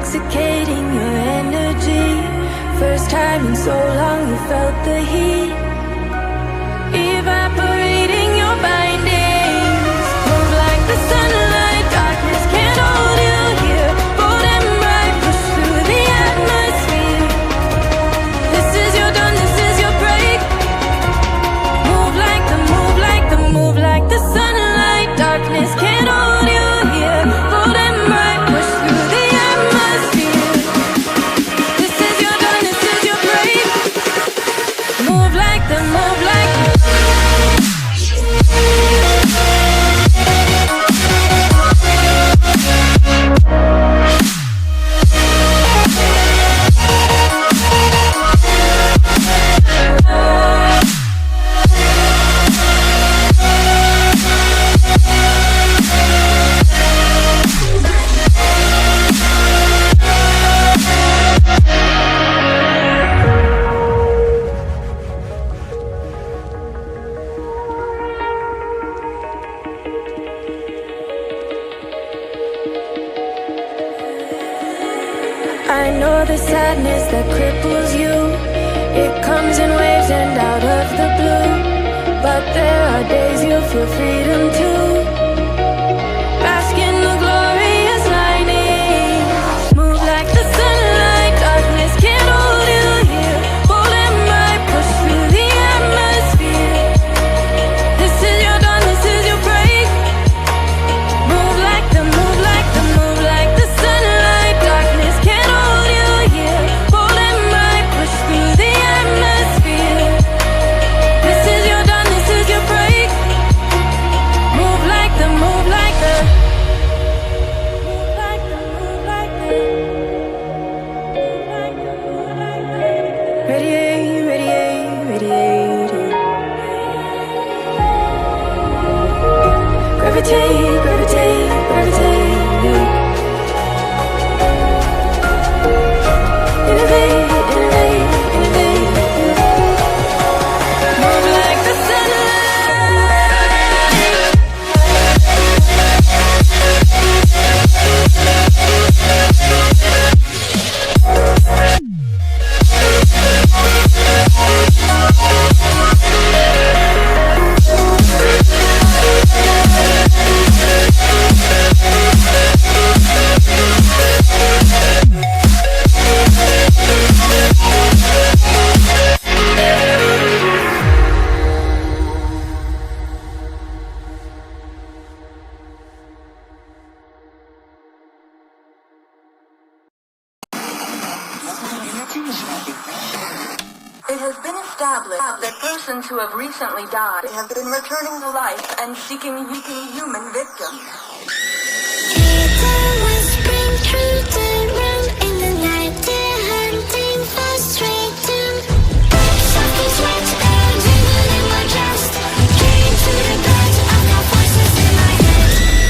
intoxicating your energy. First time in so long you felt the heat evaporating your bindings. Move like the sunlight, darkness can't hold you here. Bold and bright, push through the atmosphere. This is your dawn, this is your break. Move like the, move like the, move like the sunlight. Darkness can't hold you here. Bold and bright, push through the atmosphere. This is your dawn, this is your break. Move like the, move like the. I know the sadness that cripples you. It comes in waves and out of the blue. But there are days you feel freedom too. Bask in the glorious lightning. Move like the sunlight. Darkness can't hold you here. Bold and bright, push through the atmosphere. This is your dawn, this is your break. Move like the, move like the, move like the sunlight. Darkness can't hold you here. Bold and bright, push through the atmosphere. This is your dawn, this is your break. Move like the, move like the. Move like the, move like the. Move like the, move like the. Radiate, radiate, radiate. Gravitate, gravitate, gravitate. Innovate, innovate, innovate. Move like the sunlight. It has been established that persons who have recently died have been returning to life and seeking human victims.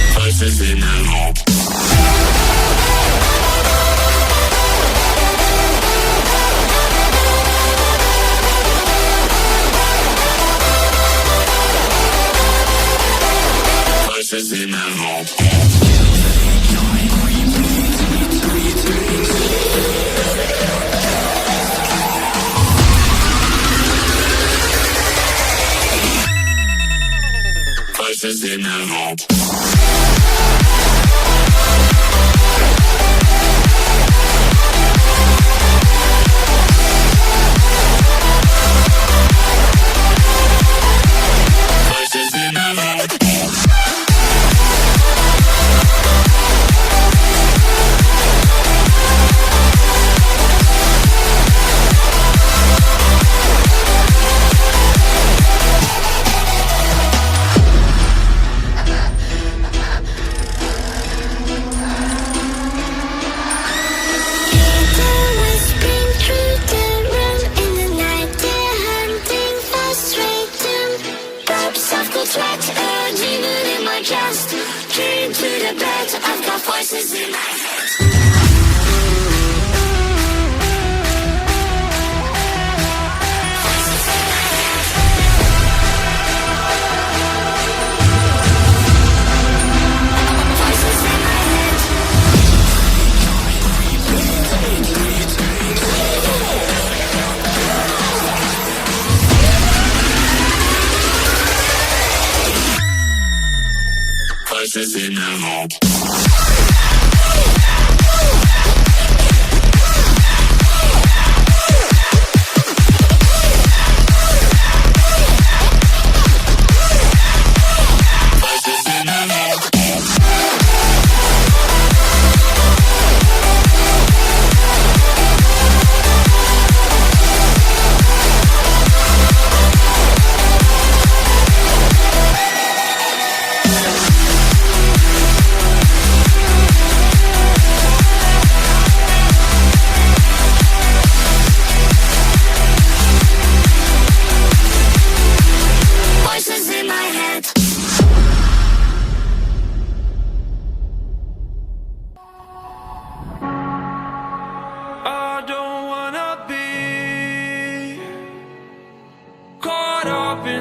Voices in my head. Voices in my head. Voices in my head. Voices in my head. Voices in my head.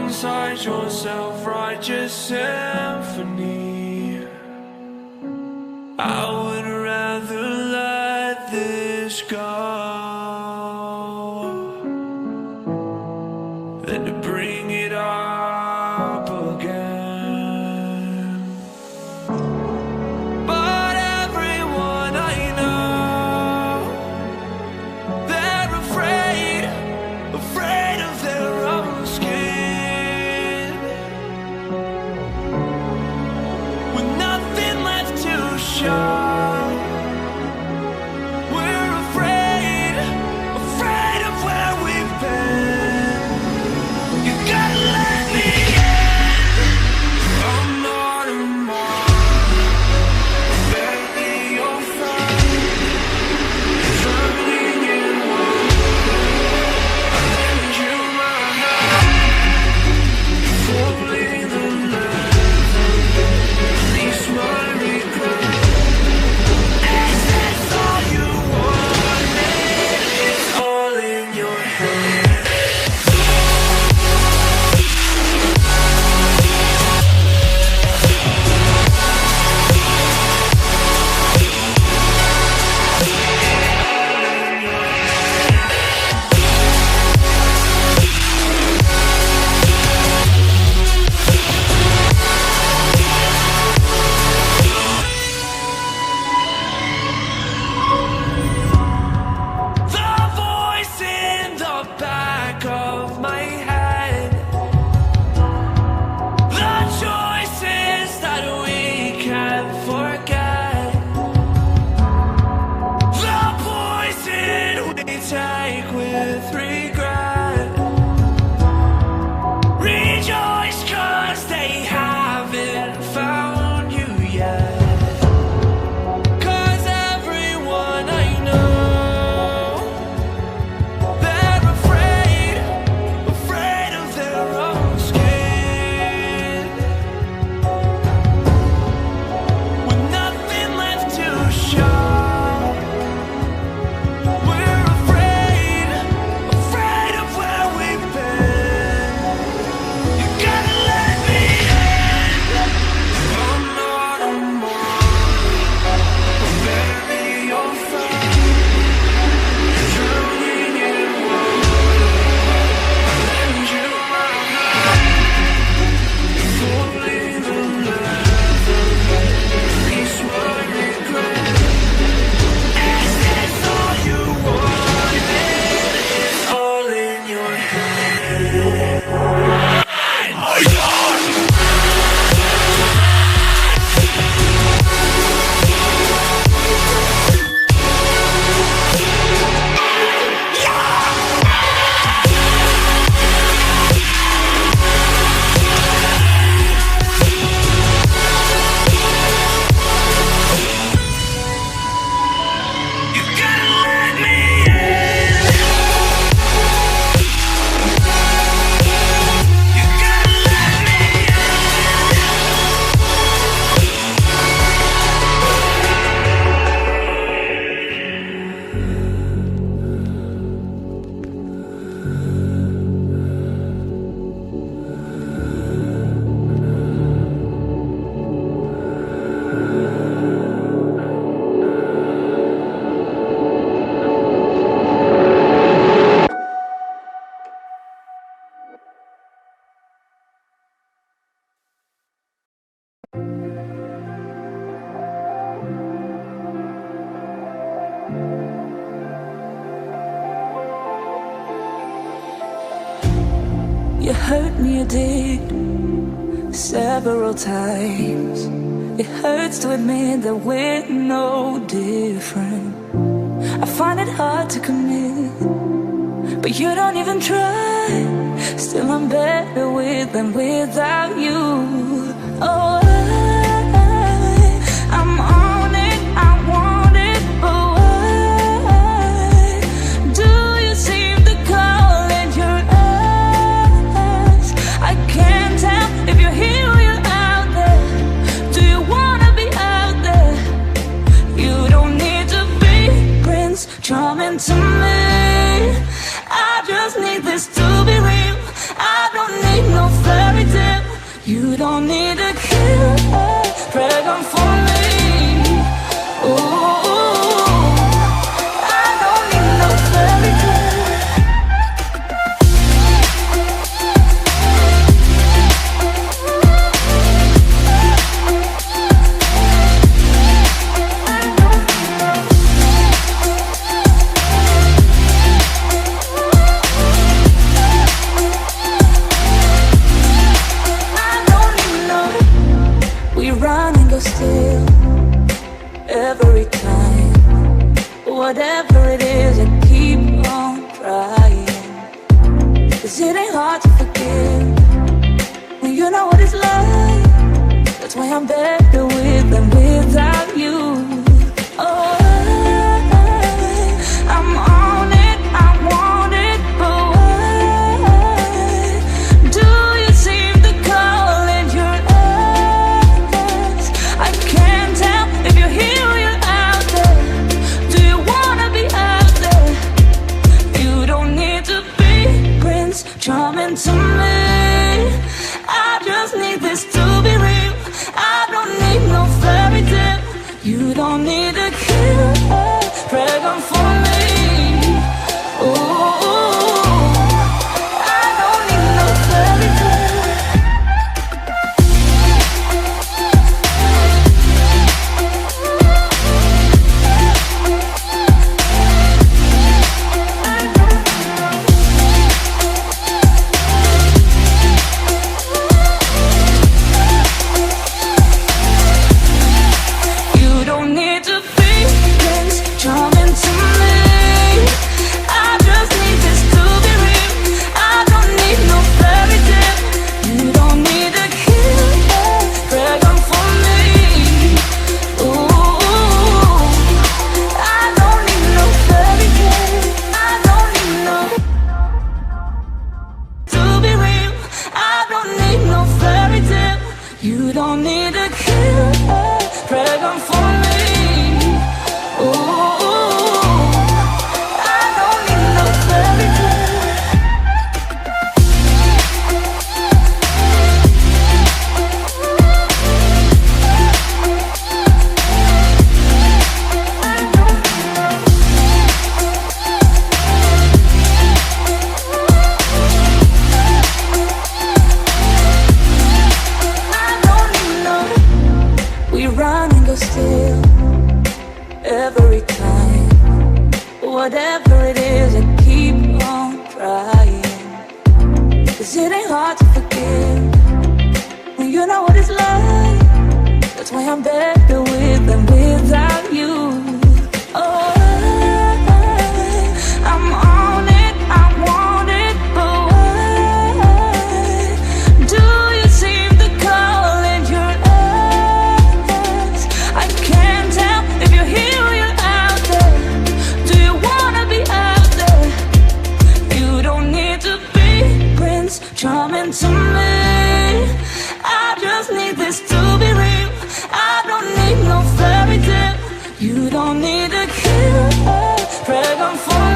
inside your self-righteous symphony. I would rather let this go than to bring it up again. But everyone I know, they're afraid of their own skin, with nothing left to show. We're afraid of where we've been. You gotta let me in. I'm not a mark. Bury your fire. Drowning in water. I lend you my hand. Falling the leather. Release my regret. Is this all you wanted? It's all in your head. The voice in the back of my head, the choices that we can't forget, the poison we take with regret. Rejoice 'cause they haven't found you yet. 'Cause everyone I know, they're afraid of their own skin, with nothing left to show. We're afraid of where we've been. You gotta let me in. I'm not a mark. Bury your fire. Drowning in water. I lend you my hand. Falling the leather. Release my regret. Is this all you wanted? It's all in your head. You gotta let me in. You gotta let me You hurt me, you did, several times. It hurts to admit that we're no different. I find it hard to commit, but you don't even try. Still I'm better with than without you. Oh, I'm on it, I want it, but why do you seem to call in your eyes? I can't tell if you're here or you're out there. Do you wanna be out there? You don't need to be Prince Charming to me. I just need this to be real. I don't need no fairy tale. You don't need a killer dragon for me. Ooh, I don't need no fairy tale. Still, every time, whatever it is, I keep on trying. 'Cause it ain't hard to forgive when you know what it's like. That's why I'm better with than without you. Oh, I'm on it, I want it, but why do you seem to call in your eyes? I can't tell if you're here or you're out there. Do you wanna be out there? You don't need to be Prince Charming to me. I just need this to be real. I don't need no fairy tale. You don't need a killer dragon for me. Ooh, I don't need no fairy tale. You don't need to be Prince Charming to me. I just need this to be real. I don't need no fairy tale. You don't need a killer dragon for me. Ooh, I don't need no fairy tale. I don't need no to be real. I don't need no fairy tale. You don't need a killer dragon for me. Ooh, I don't need no fairy tale. I don't need no. We run and go still every time. Whatever it is, I keep on trying. 'Cause it ain't hard to forgive when you know what it's like. That's why I'm better with than without you. Oh, I'm on it, I want it, but why do you seem to call in your eyes? I can't tell if you're here or you're out there. Do you wanna be out there? You don't need to be Prince Charming to me. I just need this to be real. I don't need no fairy tale. You don't need a killer dragon for